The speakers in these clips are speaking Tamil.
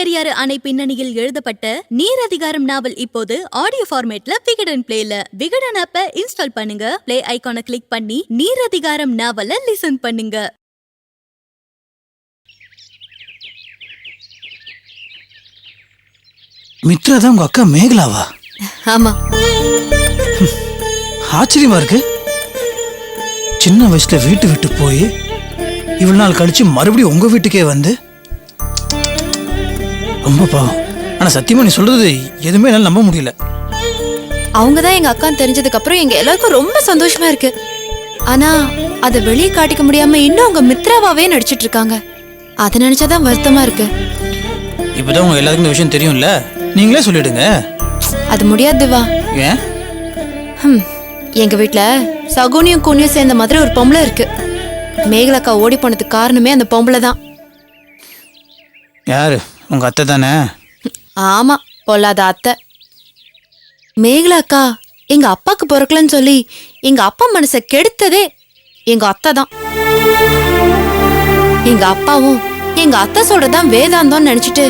பெரியாறு அணை பின்னணியில் எழுதப்பட்ட நீர் அதிகாரம் நாவல் இப்போது ஆடியோ ஃபார்மேட்ல விகடன் பிளேல. விகடன் ஆப்பை இன்ஸ்டால் பண்ணுங்க, பிளே ஐகானை கிளிக் பண்ணி நீர் அதிகாரம் நாவலை லிசன் பண்ணுங்க. மித்ரா தான் உங்க அக்கா மேகலாவா? ஆமா. ஆச்சரியமா இருக்கு. சின்ன வயசுல வீட்டு விட்டு போய் இவ்வளவு நாள் கழிச்சு மறுபடியும் உங்க வீட்டுக்கே வந்து ரொம்ப பாவம். ஆனா சத்தியமா நீ சொல்றது எதுவுமே என்னால நம்ப முடியல. அவங்கதான் எங்க அக்கான்னு தெரிஞ்சதுக்கு அப்புறம் எங்க எல்லாருக்கும் ரொம்ப சந்தோஷமா இருக்கு. ஆனா அதை வெளியே காட்டிக்க முடியாம இன்னும் அவங்க மித்ராவாவே நடிச்சிட்டு இருக்காங்க. அதை நினைச்சாதான் வருத்தமா இருக்கு. இப்பதான் உங்க எல்லாருக்கும் இந்த விஷயம் தெரியும்ல, நீங்களே சொல்லிடுங்க. அது முடியாது திவா. ஏன்? எங்க வீட்டுல சகுனியும் கூனியும் சேர்ந்த மாதிரி ஒரு பொம்பளை இருக்கு. மேகலாக்கா ஓடி போனதுக்கு காரணமே அந்த பொம்பளை தான். யாரு? உங்க அத்தை தானே? ஆமா, பொல்லாத அத்தை. மேகலாக்கா எங்க அப்பாக்கு பிறக்கலன்னு சொல்லி எங்க அப்பா மனசை கெடுத்ததே எங்க அத்தை தான். எங்க அப்பாவும் எங்க அத்தை சொல்றதான் வேதாந்தம் நினைச்சிட்டு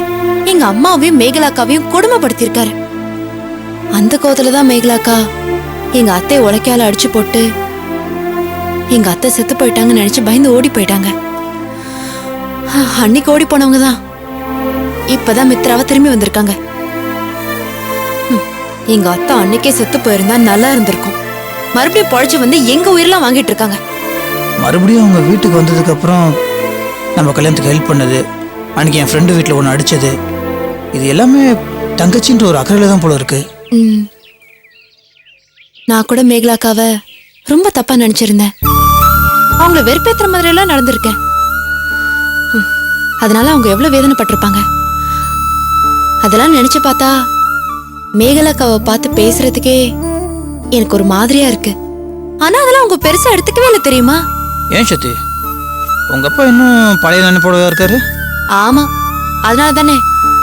எங்க அம்மாவையும் மேகலாக்காவையும் கொடுமைப்படுத்திருக்காரு. அந்த கோவத்துலதான் மேகலாக்கா எங்க அத்தையை உலக்கையால அடிச்சு போட்டு எங்க அத்தை செத்து போயிட்டாங்கன்னு நினைச்சு பயந்து ஓடி போயிட்டாங்க. அன்னைக்கு ஓடி போனவங்க தான் இப்பதான் மித்ராவை திரும்பி வந்திருக்காங்க. எங்க அத்தை அன்னைக்கே செத்து போயிருந்தா நல்லா இருந்திருக்கும். மறுபடியும் பொழைச்சு வந்து எங்க உயிரெல்லாம் வாங்கிட்டு இருக்காங்க. மறுபடியும் அவங்க வீட்டுக்கு வந்ததுக்கு அப்புறம் நம்ம கல்யாணத்துக்கு ஹெல்ப் பண்ணது, அன்னைக்கு என் ஃப்ரெண்டு வீட்டில் ஒன்று அடிச்சது, இது எல்லாமே தங்கச்சின்ற ஒரு அக்கறையில தான் போல இருக்கு. நான் கூட மேகலாக்காவை ரொம்ப தப்பா நினைச்சிருந்தேன். அவங்கள வெறுப்பேத்துற மாதிரி எல்லாம் நடந்திருக்கேன். அதனால அவங்க எவ்வளவு வேதனைப்பட்டிருப்பாங்க. அதெல்லாம் நினைச்சு பார்த்தா மேகலாக்காவை பார்த்து பேசுறதுக்கே எனக்கு ஒரு மாதிரியா இருக்கு. ஆனா அதெல்லாம் அவங்க பெருசா எடுத்துக்கவே இல்லை தெரியுமா? ஏன் சத்தி, உங்க அப்பா இன்னும் பழைய நினைப்போடவா இருக்காரு? ஆமா, அதனால தானே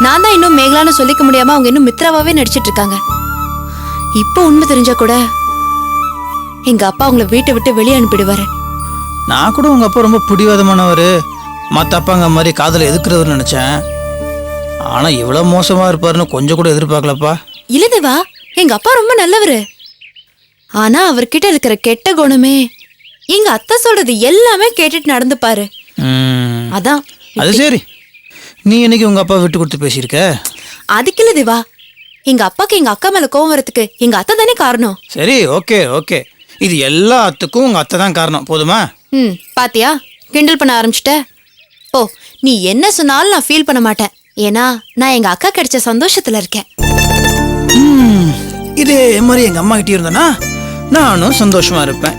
நான் தான் இன்னும் மேகலான்னு சொல்லிக்க முடியாம அவங்க இன்னும் மித்ராவாவே நடிச்சிட்டு இருக்காங்க. இப்போ உண்மை தெரிஞ்சா கூட எங்க அப்பா அவங்கள வீட்டை விட்டு வெளியே அனுப்பிடுவாரு. நான் கூட உங்க அப்பா ரொம்ப பிடிவாதமானவர், மற்ற அப்பாங்க மாதிரி காதலை எதுக்குறவர் நினைச்சேன். ஆனா இவ்வளவு மோசமா இருப்பாருன்னு கொஞ்சம் கூட எதிர்பார்க்கலப்பா. இல்லதேவா, எங்க அப்பா ரொம்ப நல்லவரு. ஆனா அவர்கிட்ட இருக்கிற கெட்ட குணமே எங்க அத்தை சொல்றது எல்லாமே கேட்டுட்டு நடந்துப்பாரு. அதான். அது சரி, நீ என்னைக்கு உங்க அப்பா விட்டு கொடுத்து பேசியிருக்க? அதுக்கு இல்ல தேவா, எங்க அப்பாக்கு எங்க அக்கா மேல கோவம் வரதுக்கு எங்க அத்தை தானே காரணம். சரி, ஓகே ஓகே, இது எல்லாத்துக்கும் உங்க அத்தை தான் காரணம், போதுமா? பாத்தியா, கிண்டல் பண்ண ஆரம்பிச்சிட்ட. ஓ, நீ என்ன சொன்னாலும் நான் ஃபீல் பண்ண மாட்டேன். ஏன்னா நான் எங்க அக்கா கிடைச்ச சந்தோஷத்துல இருக்கேன். இதே மாதிரி எங்க அம்மா கிட்டே இருந்தேன்னா நானும் சந்தோஷமா இருப்பேன்.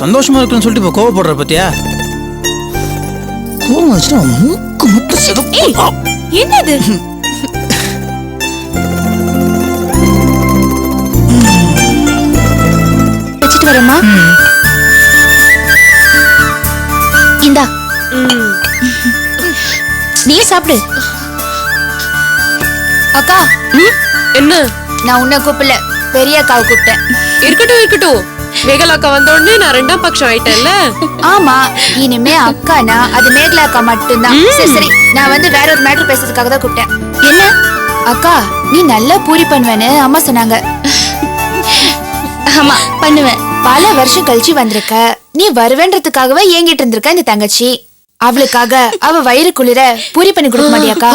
சந்தோஷமா இருக்குன்னு சொல்லிட்டு இப்ப கோவப்படுற பத்தியா? கோவம் வந்துச்சுன்னா மூக்கு மட்டும் சிவப்பு. என்னது? வச்சிட்டு வரேம்மா. இந்தா, நீ சாப்பிடு. அக்கா, என்ன? நான் உன்னை கூப்பிடல, பெரிய அக்காவை கூப்பிட்டேன். இருக்கட்டும் இருக்கட்டும், மேகலாக்கா வந்த உடனே நான் ரெண்டாம் பட்சம் ஆயிட்டேன்ல. ஆமா, இனிமே அக்கானா அது மேகலா அக்கா மட்டும்தான். சரி சரி, நான் வந்து வேற ஒரு மேட்டர் பேசுறதுக்காக தான் கூப்பிட்டேன். என்ன அக்கா, நீ நல்லா பூரி பண்ணுவேன்னு அம்மா சொன்னாங்க. ஆமா, பண்ணுவேன். பல வருஷம் கழிச்சு வந்திருக்க, நீ வருவேன்றதுக்காகவே ஏங்கிட்டு இருந்திருக்க இந்த தங்கச்சி. அவளுக்காக அவ வயிறு குளிர பூரி பண்ணி கொடுக்க மாட்டியாக்கா?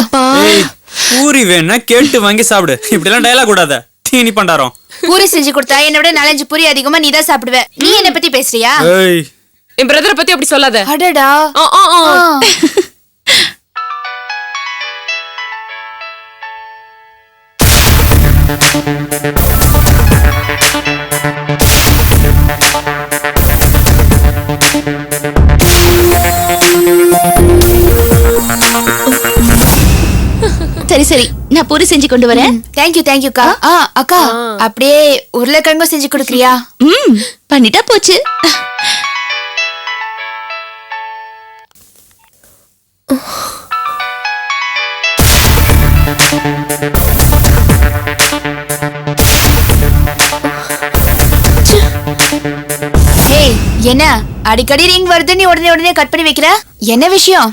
பூரி வேணா கேட்டு வாங்கி சாப்பிடு, இப்படி எல்லாம் டயலாக் கூடாத. தீனி பண்டாரோம். பூரி செஞ்சு கொடுத்தா என்னை விட 4-5 பூரி அதிகமா நீ தான் சாப்பிடுவ. நீ என்ன பத்தி பேசுறியா? என் பிரதரை பத்தி அப்படி சொல்லாத. அடடா. சரி சரி, நான் பூரி செஞ்சு கொண்டு வரேன். தேங்க்யூ தேங்க்யூக்கா. அக்கா, அப்படியே உருளைக்கிழங்கும் செஞ்சு கொடுக்குறியா? பண்ணிட்டா போச்சு. என்ன அடிக்கடி ரிங் வருது, நீ உடனே உடனே கட் பண்ணி வைக்கிற? என்ன விஷயம்?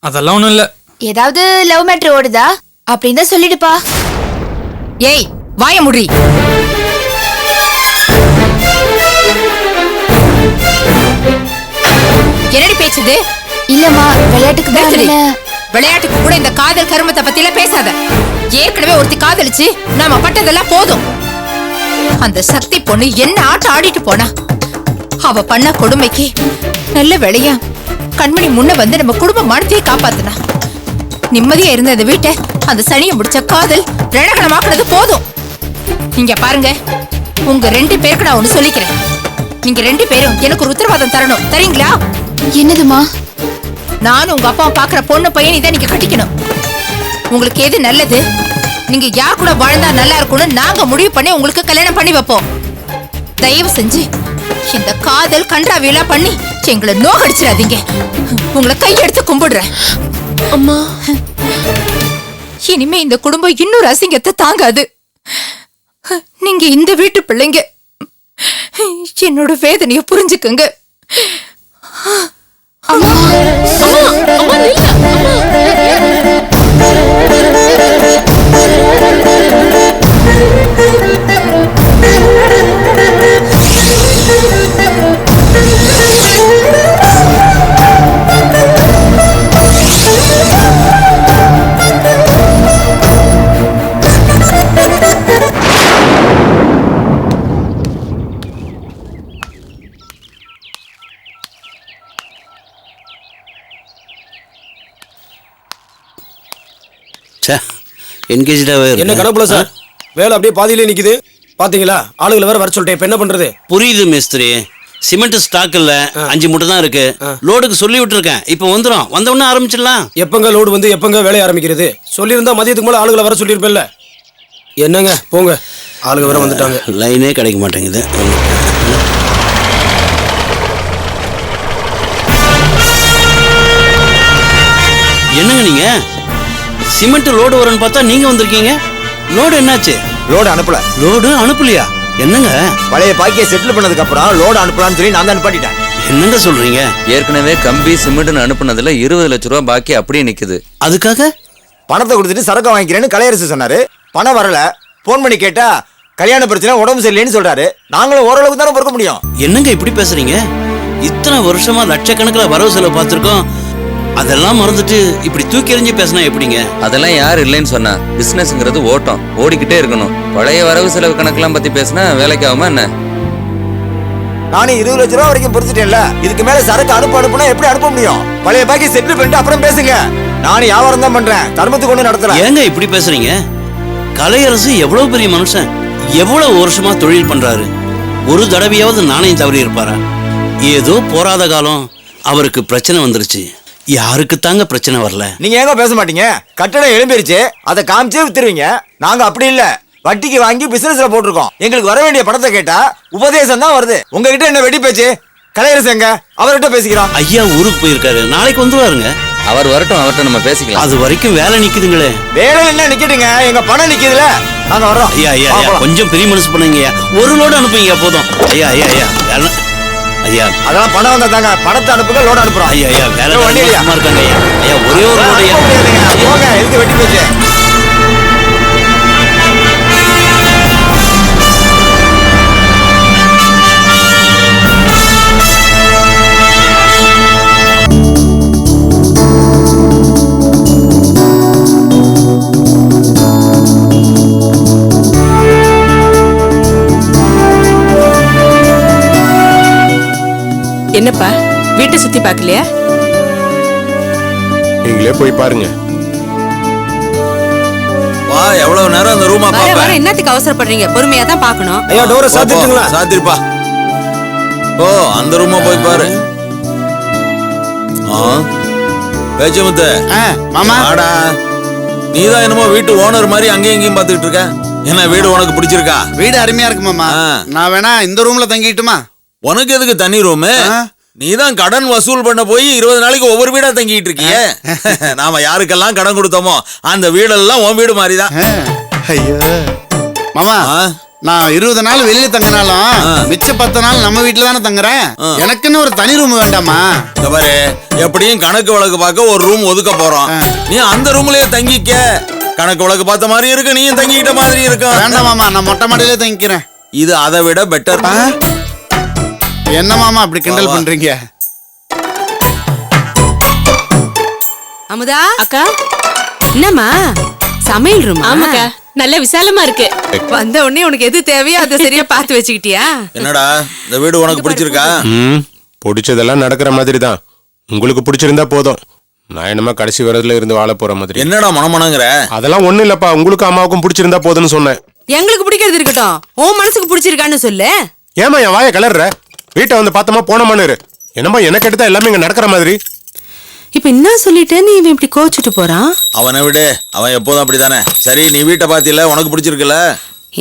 அதெல்லாம் ஒண்ணும் இல்ல, ஏதாவது லவ் மேட்ரு ஓடுதா அப்படின்னு தான் சொல்லிடுப்பா. ஏய் வாய முடி. என்னடி பேச்சுது? இல்லம்மா விளையாட்டுக்கு தான் நிறுத்துடி. அண்ணனை- விளையாட்டுக்கு கூட இந்த காதல் கருமத்தை பத்தில பேசாத. ஏற்கனவே ஒருத்தி காதலிச்சு நாம பட்டதெல்லாம் போதும். அந்த சக்தி பொண்ணு என்ன ஆட்டம் ஆடிட்டு போனா. அவ பண்ண கொடுமைக்கு நல்ல வேளையா கண்மணி முன்ன வந்து நம்ம குடும்ப மானத்தையே காப்பாத்துனா. நிம்மதியா இருந்த இந்த வீட்டை அந்த சனியை முடிச்ச காதல் ரணகணமாக்குனது போதும். இங்க பாருங்க, உங்க 2 பேருக்கு நான் ஒண்ணு சொல்லிக்கிறேன். நீங்க 2 பேரும் எனக்கு ஒரு உத்தரவாதம் தரணும். தரீங்களா? என்னதுமா? நானும் உங்க அப்பா பாக்குற பொண்ணு பையன் இதை நீங்க கட்டிக்கணும். உங்களுக்கு எது நல்லது, நீங்க யார் கூட வாழ்ந்தா நல்லா இருக்கும்னு நாங்க முடிவு பண்ணி உங்களுக்கு கல்யாணம் பண்ணி வைப்போம். தயவு செஞ்சு இந்த காதல் கன்றாவியெல்லாம் பண்ணி எங்களை நோகடிச்சிடாதீங்க. உங்களை கையெடுத்து கும்பிடுறேன். அம்மா, இனிமே இந்த குடும்பம் இன்னொரு அசிங்கத்தை தாங்காது. நீங்க இந்த வீட்டு பிள்ளைங்க, என்னோட வேதனைய புரிஞ்சுக்கங்க. அம்மா நில்லு. என்கேஜாவே என்ன கடப்புல சார், வேலை அப்படியே பாதியிலே நிக்குது. பாத்தீங்களா, ஆளுகளை வேற வர சொல்லிட்டேன். இப்ப என்ன பண்றது? புரியுது மேஸ்திரி. சிமெண்ட் ஸ்டாக் இல்ல, 5 மூட்டை தான் இருக்கு. லோடுக்கு சொல்லி விட்டுருக்கேன். இப்போ வந்துடும். வந்த உடனே ஆரம்பிச்சிடலாம். எப்பங்க லோடு வந்து எப்பங்க வேலைய ஆரம்பிக்கிறது? சொல்லியிருந்தா மதியத்துக்கு மேல ஆளுகளை வர சொல்லியிருப்பேன்ல. என்னங்க போங்க, ஆளுங்க வேற வந்துட்டாங்க. லைனே கிடைக்க மாட்டேங்குது. என்னங்க நீங்க சிமெண்ட் லோடு வரும்னு பார்த்தா நீங்க வந்திருக்கீங்க. லோடு என்னாச்சு? லோடு அனுப்பல. லோடு அனுப்பலையா? என்னங்க பழைய பாக்கியை செட்டில் பண்ணதுக்கு அப்புறம் லோடு அனுப்பலாம்னு சொல்லி நான் தான் அனுப்பிட்டேன். என்னங்க சொல்றீங்க? ஏற்கனவே கம்பி சிமெண்ட்னு அனுப்புனதுல 20 லட்ச ரூபாய் பாக்கி அப்படியே நிக்குது. அதுக்காக பணத்தை கொடுத்துட்டு சரக்கு வாங்கிக்கிறேன்னு கலையரசு சொன்னாரு. பணம் வரல. போன் பண்ணி கேட்டா கல்யாண பிரச்சனை, உடம்பு சரியில்லைன்னு சொல்றாரு. நாங்களும் ஓரளவுக்கு தானே பொறுக்க முடியும். என்னங்க இப்படி பேசுறீங்க? இத்தனை வருஷமா லட்சக்கணக்கில் வரவு செலவு பார்த்துருக்கோம். அதெல்லாம் மறந்துட்டு இப்படி தூக்கி எறிஞ்சு பேசினா எப்படிங்க? அதெல்லாம் யார் இல்லைன்னு சொன்னா? பிசினஸ்ங்கிறது ஓட்டம், ஓடிக்கிட்டே இருக்கணும். பழைய வரவு செலவு கணக்கெல்லாம் பத்தி பேசினா வேலைக்கு ஆகுமா என்ன? நானே 20 லட்ச ரூபா வரைக்கும் பொறிச்சிட்டேன்ல. இதுக்கு மேல சரக்கு அனுப்புனா எப்படி அனுப்ப முடியும்? பழைய பாக்கி செட்டில் பண்ணிட்டு அப்புறம் பேசுங்க. நானும் வியாபாரம் தான் பண்றேன், தர்மத்துக்கு ஒண்ணு நடத்துறேன். ஏங்க இப்படி பேசுறீங்க? கலையரசு எவ்வளவு பெரிய மனுஷன், எவ்வளவு வருஷமா தொழில் பண்றாரு. ஒரு தடவையாவது நாணயம் தவறி இருப்பாரா? ஏதோ போராத காலம் அவருக்கு பிரச்சனை வந்துருச்சு. யாருக்கு தாங்க பிரச்சனை வரல? நீங்க ஏங்க பேச மாட்டீங்க? கட்டடம் எழும்பிருச்சு, அதை காமிச்சே வித்துருவீங்க. நாங்க அப்படி இல்ல, வட்டிக்கு வாங்கி பிசினஸ்ல போட்டிருக்கோம். எங்களுக்கு வர வேண்டிய பணத்தை கேட்டா உபதேசம் தான் வருது. உங்ககிட்ட என்ன வெட்டி பேச்சு? கலையரசு எங்க? அவர்கிட்ட பேசிக்கிறோம். ஐயா ஊருக்கு போயிருக்காரு, நாளைக்கு வந்துருவாருங்க. அவர் வரட்டும், அவர்கிட்ட நம்ம பேசிக்கலாம். அது வரைக்கும் வேலை நிக்குதுங்களே. வேலை என்ன நிக்கட்டுங்க, எங்க பணம் நிக்குதுல. நாங்க வர்றோம். ஐயா ஐயா ஐயா, கொஞ்சம் பெரிய மனசு பண்ணுங்க. ஒரு லோடு அனுப்புங்க போதும். ஐயா ஐயா ஐயா வேலை. ஐயா அதெல்லாம் பணம் வந்தா தாங்க. பணத்தை அனுப்புங்க, லோடு அனுப்புறோம். ஐயா ஐயா வேலை வண்டி இல்லையா? சும்மா இருக்காங்க ஐயா. ஐயா ஒரே ஒரு லோடு ஐயா. போங்க, எதுக்கு வெட்டி பேச்சு? என்னப்பா வீட்டை சுத்தி பார்க்கலையா? நீங்களே போய் பாருங்க. வா, எவ்வளவு நேரம் அந்த ரூமா வர பாப்ப? வர என்னத்துக்கு அவசரப்படுறீங்க? பொறுமையா தான் பார்க்கணும். ஐயா டோரை சாத்திட்டுங்களா? சாத்திருப்பா. ஓ, அந்த ரூமா போய் பாரு. பேச்சமுத்த மாமா ஆடா, நீதான் என்னமோ வீட்டு ஓனர் மாதிரி அங்கேயும் இங்கேயும் பாத்துக்கிட்டு இருக்க. என்ன வீடு உனக்கு பிடிச்சிருக்கா? வீடு அருமையா இருக்கு மாமா. நான் வேணா இந்த ரூம்ல தங்கிட்டுமா? உனக்கு எதுக்கு தனி ரூமு? நீதான் கடன் வசூல் பண்ண போய் 20 நாளைக்கு ஒவ்வொரு வீடா தங்கிட்டு இருக்கிய. நாம யாருக்கெல்லாம் கடன் கொடுத்தோமோ அந்த வீடெல்லாம் உன் வீடு மாதிரிதான். ஐயோ மாமா, நான் 20 நாள் வெளியில தங்கினாலும் மிச்ச 10 நாள் நம்ம வீட்டுல தானே தங்குறேன். எனக்குன்னு ஒரு தனி ரூம் வேண்டாமா? இந்த பாரு, எப்படியும் கணக்கு வழக்கு பார்க்க ஒரு ரூம் ஒதுக்க போறோம். நீ அந்த ரூம்லயே தங்கிக்க. கணக்கு வழக்கு பார்த்த மாதிரி இருக்கு, நீயும் தங்கிக்கிட்ட மாதிரி இருக்கும். வேண்டாம் மாமா, நான் மொட்டை மாடியிலே தங்கிக்கிறேன். இது அதை விட பெட்டர். என்ன மாமா அப்படி கிண்டல் பண்றீங்க? அமுதா அக்கா, என்னம்மா சமையல் ரூம்? ஆமாக்கா, நல்ல விசாலமா இருக்கு. வந்த உடனே உனக்கு எது தேவையோ அதை சரியா பார்த்து வச்சுக்கிட்டியா? என்னடா இந்த வீடு உனக்கு பிடிச்சிருக்கா? பிடிச்சதெல்லாம் நடக்கிற மாதிரி தான். உங்களுக்கு பிடிச்சிருந்தா போதும். நான் என்னமா கடைசி வரதுல இருந்து வாழ போற மாதிரி. என்னடா மனமனங்கிற? அதெல்லாம் ஒண்ணும் இல்லப்பா, உங்களுக்கு அம்மாவுக்கும் பிடிச்சிருந்தா போதும்னு சொன்னேன். எங்களுக்கு பிடிக்கிறது இருக்கட்டும், உன் மனசுக்கு பிடிச்சிருக்கான்னு சொல்லு. ஏமா என் வாயை கிளற? வீட்டை வந்து பார்த்தோமா போனோமான்னு இரு. என்னமா எனக்கு எடுத்தா எல்லாமே இங்க நடக்கிற மாதிரி. இப்ப என்ன சொல்லிட்டேன்னு இவன் இப்படி கோச்சிட்டு போறான்? அவனை விடு, அவன் எப்போதும் அப்படித்தானே. சரி, நீ வீட்டை பாத்தியில, உனக்கு பிடிச்சிருக்குல்ல?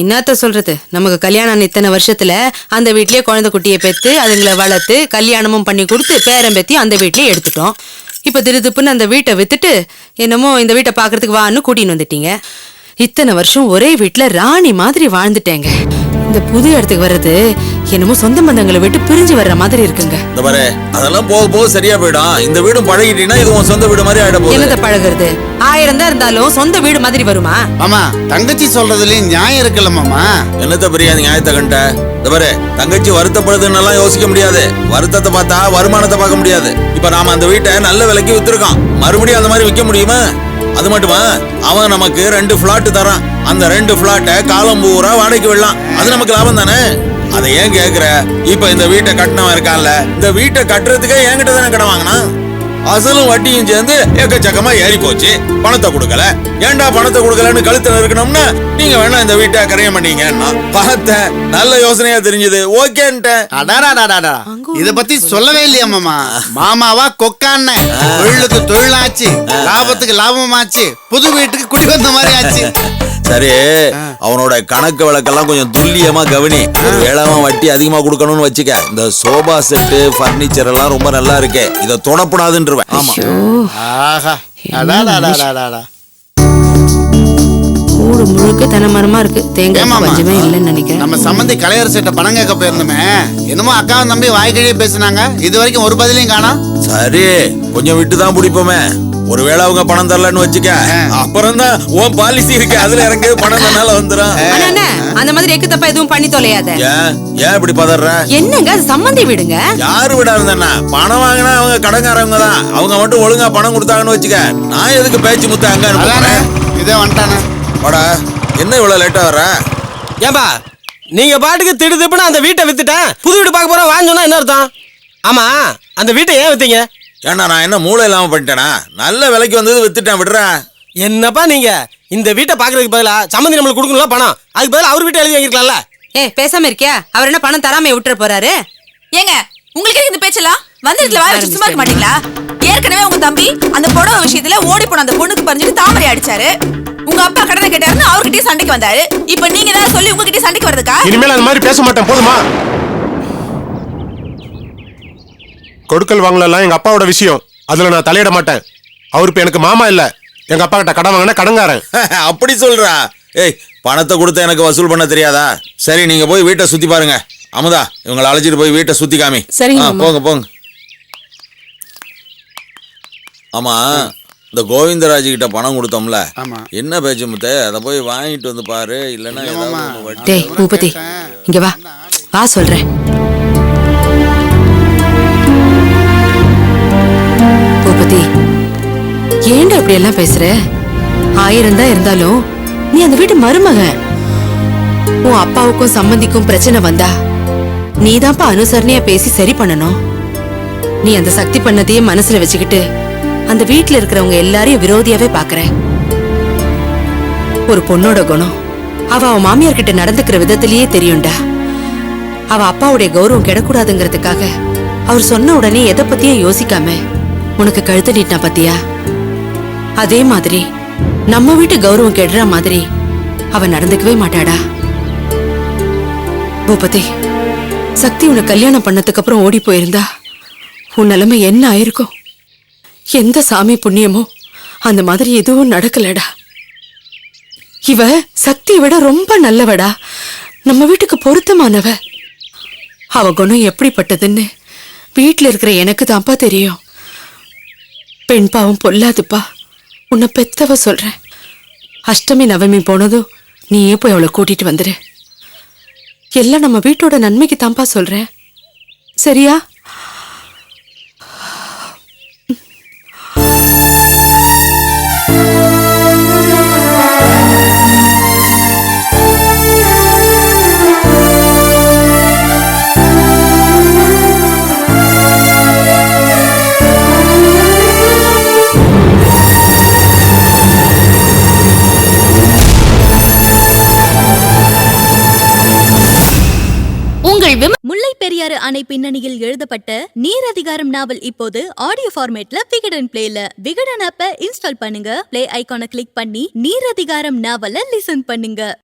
என்னத்த சொல்றது, நமக்கு கல்யாணம் இத்தனை வருஷத்துல அந்த வீட்லயே குழந்தை குட்டியை பெத்து அதுங்களை வளர்த்து கல்யாணமும் பண்ணி கொடுத்து பேரம் பேத்தி அந்த வீட்லயே எடுத்துட்டோம். இப்ப திருதுப்புன்னு அந்த வீட்டை வித்துட்டு என்னமோ இந்த வீட்டை பாக்குறதுக்கு வான்னு கூட்டின்னு வந்துட்டீங்க. இத்தனை வருஷம் ஒரே வீட்டுல ராணி மாதிரி வாழ்ந்துட்டேங்க. இந்த புது இடத்துக்கு வர்றது என்னமோ சொந்த பந்தங்களை விட்டு பிரிஞ்சு வர்ற மாதிரி இருக்குங்க. இந்த பாரு, அதெல்லாம் போக போக சரியா போயிடும். இந்த வீடும் பழகிட்டீங்கன்னா இது உன் சொந்த வீடு மாதிரி ஆயிட போகுது. என்னத பழகுறது? 1000 தான் இருந்தாலும் சொந்த வீடு மாதிரி வருமா? மாமா, தங்கச்சி சொல்றதுலயும் நியாயம் இருக்குல்ல மாமா? என்னத்த பெரிய நியாயத்தை கண்ட? இந்த பாரு, தங்கச்சி வருத்தப்படுதுன்னு எல்லாம் யோசிக்க முடியாது. வருத்தத்தை பார்த்தா வருமானத்தை பார்க்க முடியாது. இப்ப நாம அந்த வீட்டை நல்ல விலைக்கு வித்துருக்கோம். மறுபடியும் அந்த மாதிரி விற்க முடியுமா? அது மட்டுமா, அவன் நமக்கு 2 பிளாட் தரான். அந்த 2 பிளாட்டை காலம் பூரா வாடகைக்கு விடலாம். அது நமக்கு லாபம் தானே? அதை ஏன் கேக்குற? இப்ப இந்த வீட்டை கட்டினவன் இருக்கான்ல, இந்த வீட்டை கட்டுறதுக்கே என்கிட்ட தானே கடன் வாங்கினா. அசலும் வட்டியும் சேர்ந்து எக்கச்சக்கமா ஏறி போச்சு. பணத்தை கொடுக்கல. ஏன்டா பணத்தை கொடுக்கலன்னு கழுத்துல இருக்கணும்னா நீங்க வேணா இந்த வீட்டை கரைய மாட்டீங்கன்னா பார்த்தேன். நல்ல யோசனையா தெரிஞ்சது, ஓகேன்ட்டேன். இத பத்தி சொல்லவே இல்லையா மாமா? மாமாவா கொக்கான தொழிலுக்கு தொழிலாச்சு, லாபத்துக்கு லாபமாச்சு, புது வீட்டுக்கு குடி வந்த மாதிரி ஆச்சு. சரி, அவனோட கணக்கு வழக்கெல்லாம் கொஞ்சம் துல்லியமா கவனி. வேளாண் வட்டி அதிகமா கொடுக்கணும்னு வச்சுக்க. இந்த சோபா செட்டு பர்னிச்சர் எல்லாம் ரொம்ப நல்லா இருக்கு, இத தொடப்படாதுன்றவேன். ஆமா. ஆஹா, ஊடு முழுக்க தென்னைமரமா இருக்கு. தேங்காய் கொஞ்சமே இல்லைன்னு நினைக்கிறேன். நம்ம சம்பந்தி கலையரசு கிட்ட பணம் கேட்க போயிருந்தோமே, என்னமோ அக்காவும் தம்பி வாய்க்கழியே பேசினாங்க. இது வரைக்கும் ஒரு பதிலையும் காணோம். சரி, கொஞ்சம் விட்டுதான் பிடிப்போமே. ஒருவேளை அவங்க பணம் தரலன்னு வச்சுக்க, அப்புறம் தான் உன் பாலிசி இருக்கு, அதுல இறங்கு பணம் தன்னால வந்துடும். அந்த மாதிரி எக்கு தப்பா எதுவும் பண்ணி தொலையாத. ஏன் இப்படி பதற? என்னங்க அது சம்பந்தி வீடுங்க. யாரு விடா இருந்தா பணம் வாங்கினா அவங்க கடங்காரவங்க தான். அவங்க மட்டும் ஒழுங்கா பணம் கொடுத்தாங்கன்னு வச்சுக்க, நான் எதுக்கு பேச்சு முத்த அங்க அனுப்புறேன்? இதே வந்துட்டானே. வாடா, என்ன இவ்வளவு லேட்டா வர? ஏன்பா நீங்க பாட்டுக்கு திடுதிப்புன்னு அந்த வீட்டை வித்துட்டேன், புது வீடு பார்க்க போறோம் வான்னு சொன்னா என்ன அர்த்தம்? ஆமா, அந்த வீட்டை ஏன் வித்தீங்க? ஏன்னா நான் என்ன மூளை இல்லாம பண்ணிட்டேனா? நல்ல விலைக்கு வந்தது வித்துட்டேன், விடுறேன். என்னப்பா நீங்க இந்த வீட்டை பாக்குறதுக்கு பதிலா சம்மந்தி நம்மளுக்கு கொடுக்கணும் பணம், அதுக்கு பதிலா அவர் வீட்டை எழுதி வாங்கிருக்கலாம்ல. பேசாம இருக்கியா? அவர் என்ன பணம் தராம விட்டுற போறாரு? ஏங்க, உங்களுக்கு இந்த பேச்செல்லாம் வந்துருக்குல வாய் வச்சு சும்மா இருக்க மாட்டீங்களா? ஏற்கனவே உங்க தம்பி அந்த புடவை விஷயத்துல ஓடி போன அந்த பொண்ணுக்கு பறிஞ்சிட்டு தாமரை அடிச்சாரு. உங்க அப்பா கடனை கேட்டாருன்னு அவர்கிட்டயே சண்டைக்கு வந்தாரு. இப்ப நீங்க தான் சொல்லி உங்ககிட்ட சண்டைக்கு வர்றதுக்கா? இனிமேல் அந்த மாதிரி பேச மாட்டேன், போதுமா? கொடுக்கல் வாங்கலாம் எங்க அப்பாவோட விஷயம், அதுல நான் தலையிட மாட்டேன். அவரு இப்ப எனக்கு மாமா இல்ல, எங்க அப்பா கிட்ட கடன் வாங்கினா கடங்காரன். அப்படி சொல்றா? ஏய், பணத்தை கொடுத்த எனக்கு வசூல் பண்ண தெரியாதா? சரி, நீங்க போய் வீட்டை சுத்தி பாருங்க. அமுதா, இவங்களை அழைச்சிட்டு போய் வீட்டை சுத்தி காமி. போங்க போங்க. ஆமா, இந்த கோவிந்தராஜ் கிட்ட பணம் கொடுத்தோம்ல, என்ன பேச்சு முத்த? அதை போய் வாங்கிட்டு வந்து பாரு, இல்லன்னா டேய் பூபதி, இங்க வா வா சொல்றேன். பூபதி, ஏன்டா அப்படி எல்லாம் பேசுற? 1000 தான் இருந்தாலும் நீ அந்த வீட்டு மருமகன். உன் அப்பாவுக்கும் சம்பந்திக்கும் பிரச்சனை வந்தா நீதான்ப்பா அனுசரணையா பேசி சரி பண்ணணும். நீ அந்த சக்தி பண்ணதையே மனசுல வச்சுக்கிட்டு அந்த வீட்டுல இருக்கிறவங்க எல்லாரையும் விரோதியாவே பாக்குற. ஒரு பொண்ணோட குணம் அவ மாமியார் கிட்ட நடந்துக்கிற விதத்திலேயே தெரியும்டா. அவ அப்பாவுடைய கௌரவம் கெடக்கூடாதுங்கிறதுக்காக அவர் சொன்ன உடனே எதை பத்தியும் யோசிக்காம உனக்கு கழுத்து நீட்டினா பத்தியா? அதே மாதிரி நம்ம வீட்டு கௌரவம் கெடுற மாதிரி அவ நடந்துக்கவே மாட்டாடா. பூபதி, சக்தி உன்னை கல்யாணம் பண்ணதுக்கு அப்புறம் ஓடி போயிருந்தா உன் நிலைமை என்ன ஆயிருக்கும்? எந்த சாமி புண்ணியமோ அந்த மாதிரி எதுவும் நடக்கலடா. இவ சக்தியை விட ரொம்ப நல்லவடா. நம்ம வீட்டுக்கு பொருத்தமானவ. அவ குணம் எப்படிப்பட்டதுன்னு வீட்டுல இருக்கிற எனக்கு தான்ப்பா தெரியும். பெண் பாவம் பொல்லாதுப்பா. உன்னை பெத்தவ சொல்றேன். அஷ்டமி நவமி போனதும் நீயே போய் அவளை கூட்டிட்டு வந்துரு. எல்லாம் நம்ம வீட்டோட நன்மைக்கு தான்ப்பா சொல்றேன். சரியா? முல்லை பெரியாறு அணை பின்னணியில் எழுதப்பட்ட நீர் அதிகாரம் நாவல் இப்போது ஆடியோ ஃபார்மேட்ல விகடன் பிளேல. விகடன் ஆப்பை இன்ஸ்டால் பண்ணுங்க. பிளே ஐகானை கிளிக் பண்ணி நீர் அதிகாரம் நாவலை லிசன் பண்ணுங்க.